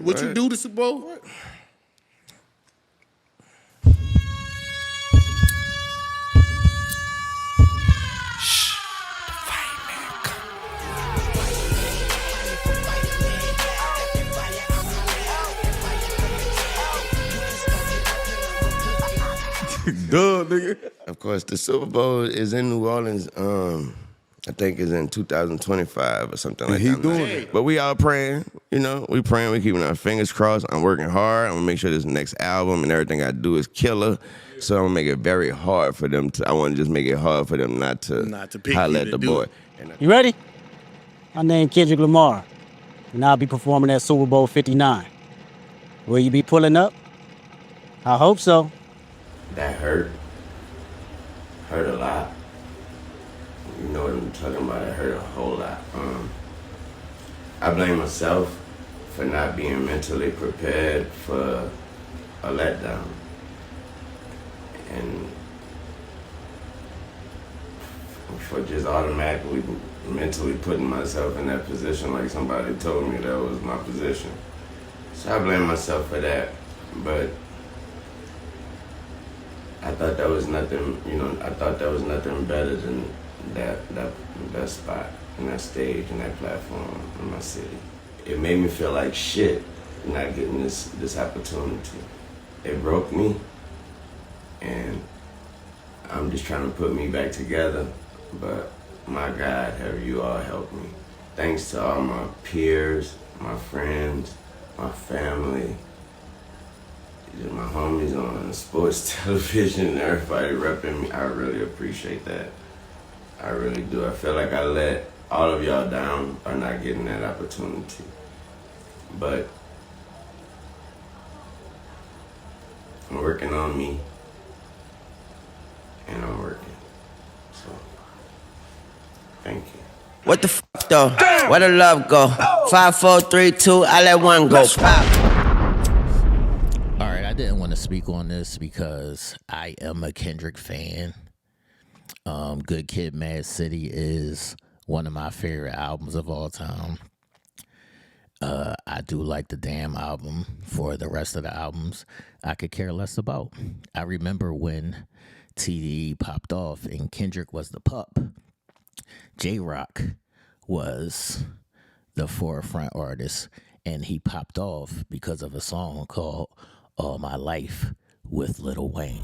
What you do to Super Bowl? What? Duh, nigga. Of course, the Super Bowl is in New Orleans. I think it's in 2025 or something like that. He's doing it. But we all praying, you know. We praying. We keeping our fingers crossed. I'm working hard. I'm gonna make sure this next album and everything I do is killer. So I'm gonna make it very hard for them to. I want to just make it hard for them not to pick holler you at to the do boy. it. You ready? My name Kendrick Lamar, and I'll be performing at Super Bowl 59. Will you be pulling up? I hope so. That hurt. Hurt a lot. You know what I'm talking about. It hurt a whole lot. I blame myself for not being mentally prepared for a letdown. And for just automatically mentally putting myself in that position like somebody told me that was my position. So I blame myself for that. But I thought that was nothing, you know, I thought that was nothing better than that spot and that stage and that platform in my city. It made me feel like shit not getting this opportunity. It broke me, and I'm just trying to put me back together, but my God, have you all helped me. Thanks to all my peers, my friends, my family, just my homies on sports television, everybody repping me. I really appreciate that. I really do. I feel like I let all of y'all down by not getting that opportunity. But I'm working on me, and I'm working. So, thank you. What the fuck though? Where the love go? 5, 4, 3, 2, I let one go. All right, I didn't want to speak on this because I am a Kendrick fan. Good Kid, Mad City is one of my favorite albums of all time. I do like the Damn album. For the rest of the albums, I could care less about. I remember when TDE popped off and Kendrick was the pup. J-Rock was the forefront artist, and he popped off because of a song called All My Life with Lil Wayne.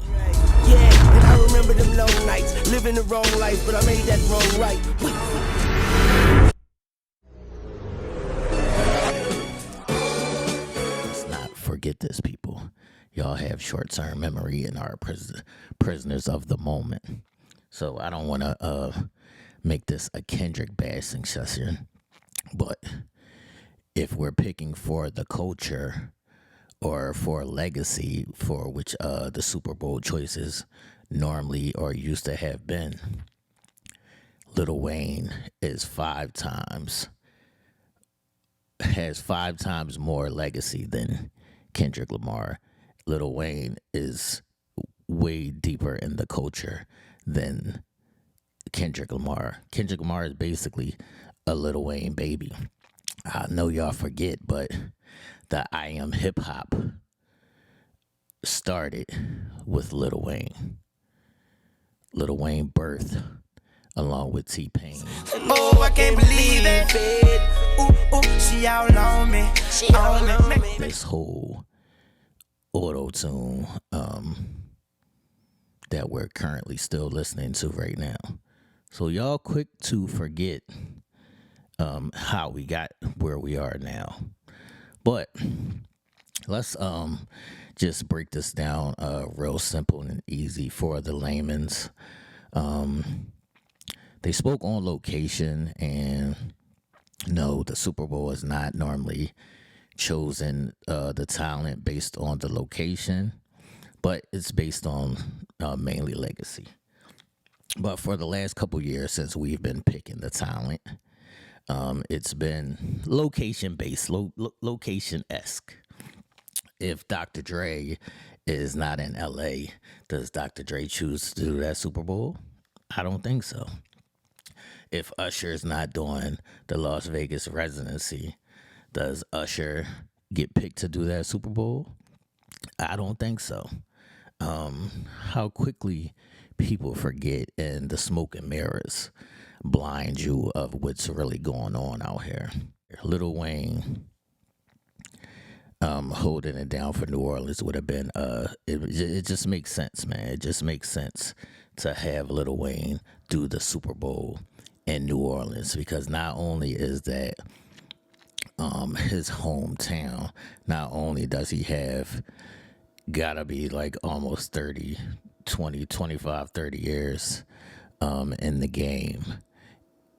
Yeah, and I remember them long nights, living the wrong life, but I made that wrong right. Let's not forget this, people. Y'all have short-term memory and are prisoners of the moment. So I don't want to make this a Kendrick bashing session, but if we're picking for the culture or for legacy, for which the Super Bowl choices normally or used to have been, Lil Wayne has 5 times more legacy than Kendrick Lamar. Lil Wayne is way deeper in the culture than Kendrick Lamar. Kendrick Lamar is basically a Lil Wayne baby. I know y'all forget, but the I Am Hip Hop started with Lil Wayne. Lil Wayne birthed along with T-Pain. Oh, I can't believe it. Ooh, ooh, she all on me. She all on me. This whole auto-tune that we're currently still listening to right now. So y'all quick to forget how we got where we are now. But let's just break this down real simple and easy for the layman's. They spoke on location, and no, the Super Bowl is not normally chosen the talent based on the location, but it's based on mainly legacy. But for the last couple years since we've been picking the talent, it's been location-based, location-esque. If Dr. Dre is not in L.A., does Dr. Dre choose to do that Super Bowl? I don't think so. If Usher is not doing the Las Vegas residency, does Usher get picked to do that Super Bowl? I don't think so. How quickly people forget, and the smoke and mirrors blind you of what's really going on out here. Lil Wayne holding it down for New Orleans would have been it just makes sense, man. It just makes sense to have Lil Wayne do the Super Bowl in New Orleans, because not only is that his hometown, not only does he have gotta be like almost 30, 20, 25, 30 years in the game,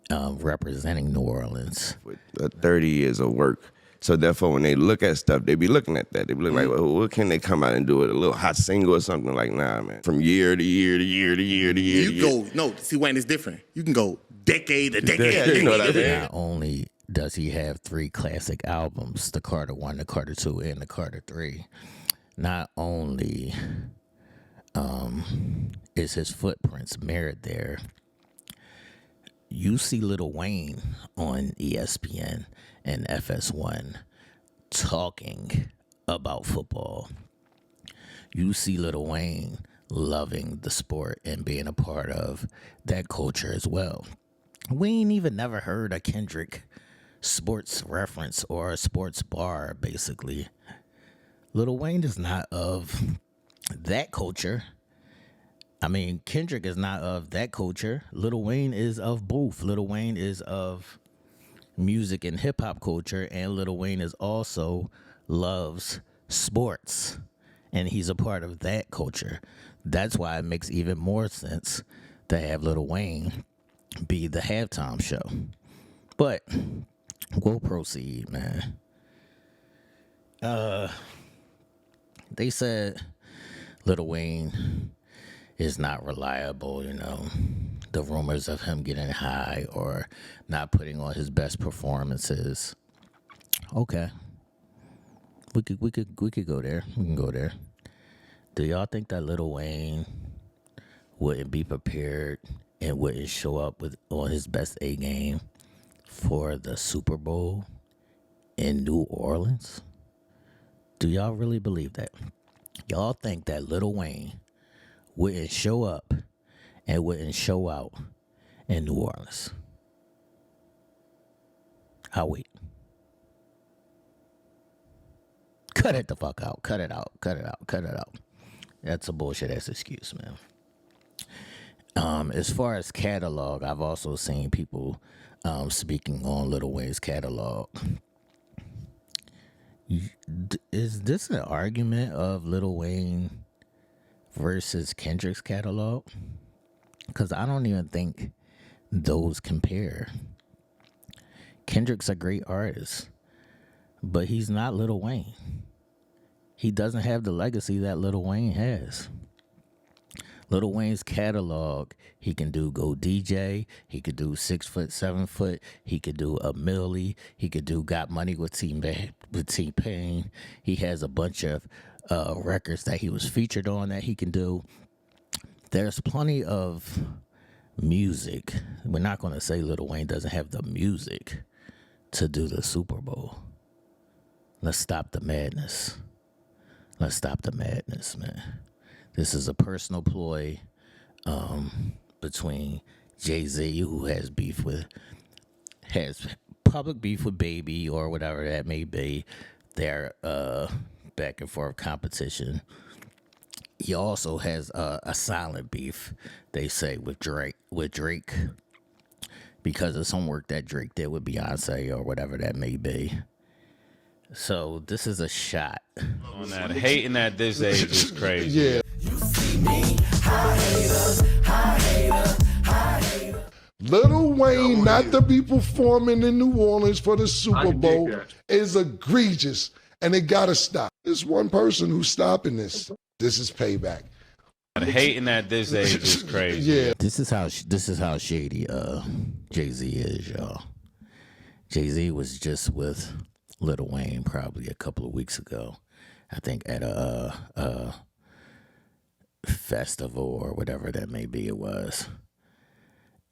representing New Orleans. With 30 years of work. So therefore, when they look at stuff, they be looking at that. They be looking like, well, what can they come out and do it? A little hot single or something? Like, nah, man. From year to year to year to year to year to year. You go, no, see, Wayne is different. You can go decade to decade. Yeah, you know what I mean? Not only does he have 3 classic albums, the Carter 1, the Carter 2, and the Carter 3, not only is his footprints mirrored there, you see Lil Wayne on ESPN and FS1 talking about football. You see Lil Wayne loving the sport and being a part of that culture as well. We ain't even never heard a Kendrick sports reference or a sports bar, basically. Lil Wayne is not of that culture. I mean, Kendrick is not of that culture. Lil Wayne is of both. Lil Wayne is of music and hip hop culture, and Lil Wayne is also loves sports, and he's a part of that culture. That's why it makes even more sense to have Lil Wayne be the halftime show. But we'll proceed, man. They said Lil Wayne is not reliable, you know. The rumors of him getting high or not putting on his best performances. Okay. We could go there. We can go there. Do y'all think that Lil Wayne wouldn't be prepared and wouldn't show up on his best A game for the Super Bowl in New Orleans? Do y'all really believe that? Y'all think that Lil Wayne wouldn't show up and wouldn't show out in New Orleans? I'll wait. Cut it the fuck out. Cut it out. Cut it out. Cut it out. That's a bullshit ass excuse, man. As far as catalog, I've also seen people speaking on Lil Wayne's catalog. Is this an argument of Lil Wayne versus Kendrick's catalog? Because I don't even think those compare. Kendrick's a great artist, but he's not Lil Wayne. He doesn't have the legacy that Lil Wayne has. Lil Wayne's catalog, he can do Go DJ, he could do 6 Foot, 7 Foot, he could do A Milli, he could do Got Money with T-Pain. He has a bunch of records that he was featured on that he can do. There's plenty of music. We're not going to say Lil Wayne doesn't have the music to do the Super Bowl. Let's stop the madness. Let's stop the madness, man. This is a personal ploy between Jay-Z, who has public beef with Baby or whatever that may be. Their back and forth competition. He also has a silent beef, they say, with Drake, because of some work that Drake did with Beyonce or whatever that may be. So this is a shot. On that, hating at this age is crazy. Yeah. Lil Wayne not to be performing in New Orleans for the Super Bowl is egregious, and it gotta stop. There's one person who's stopping this. This is payback. Hating at this age is crazy. Yeah. This is how shady Jay-Z is, y'all. Jay-Z was just with Lil Wayne probably a couple of weeks ago. I think at a festival or whatever that may be it was.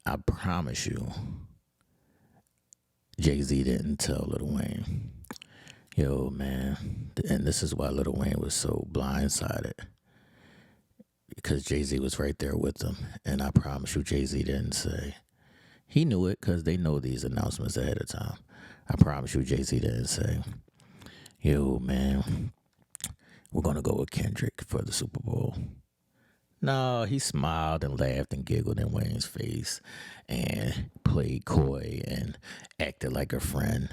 I promise you, Jay-Z didn't tell Lil Wayne, Yo, man. And this is why Lil Wayne was so blindsided. Because Jay-Z was right there with him. And I promise you, Jay-Z didn't say. He knew it because they know these announcements ahead of time. I promise you, Jay-Z didn't say, yo, man, we're going to go with Kendrick for the Super Bowl. No, he smiled and laughed and giggled in Wayne's face and played coy and acted like a friend.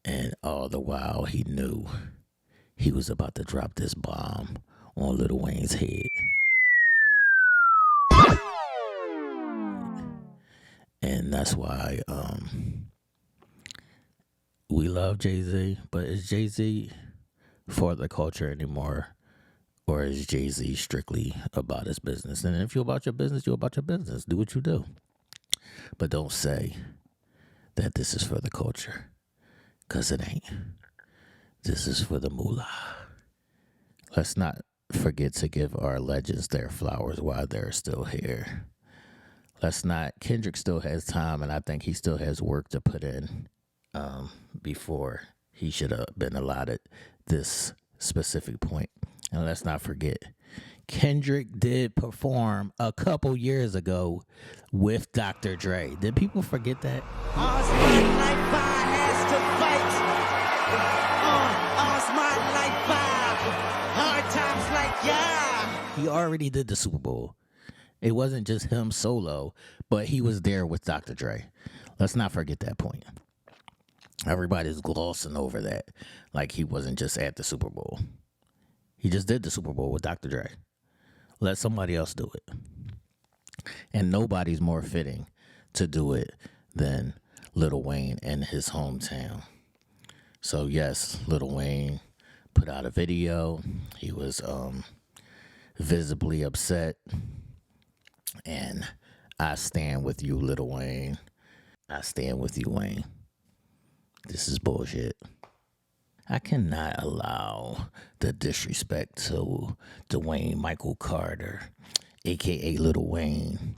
And all the while, he knew he was about to drop this bomb on Lil Wayne's head. And that's why we love Jay-Z, but is Jay-Z for the culture anymore? Or is Jay-Z strictly about his business? And if you're about your business, you're about your business. Do what you do. But don't say that this is for the culture, because it ain't. This is for the moolah. Let's not forget to give our legends their flowers while they're still here. Let's not. Kendrick still has time, and I think he still has work to put in before he should have been allotted this specific point. And let's not forget, Kendrick did perform a couple years ago with Dr. Dre. Did people forget that? He already did the Super Bowl. It wasn't just him solo, but he was there with Dr. Dre. Let's not forget that point. Everybody's glossing over that like he wasn't just at the Super Bowl. He just did the Super Bowl with Dr. Dre. Let somebody else do it. And nobody's more fitting to do it than Lil Wayne in his hometown. So yes, Lil Wayne put out a video. He was visibly upset. And I stand with you, Lil Wayne. I stand with you, Wayne. This is bullshit. I cannot allow the disrespect to Dwayne Michael Carter, a.k.a. Lil Wayne.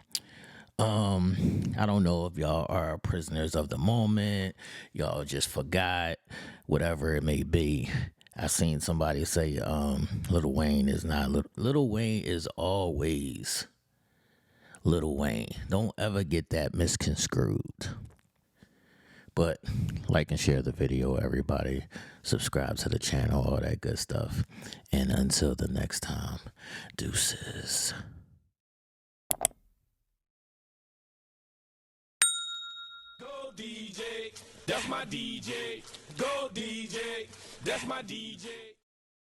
I don't know if y'all are prisoners of the moment. Y'all just forgot, whatever it may be. I seen somebody say Lil Wayne is not. Lil Wayne is always Lil Wayne. Don't ever get that misconstrued. But like and share the video, everybody. Subscribe to the channel, all that good stuff. And until the next time, deuces. Go DJ, that's my DJ. Go DJ, that's my DJ.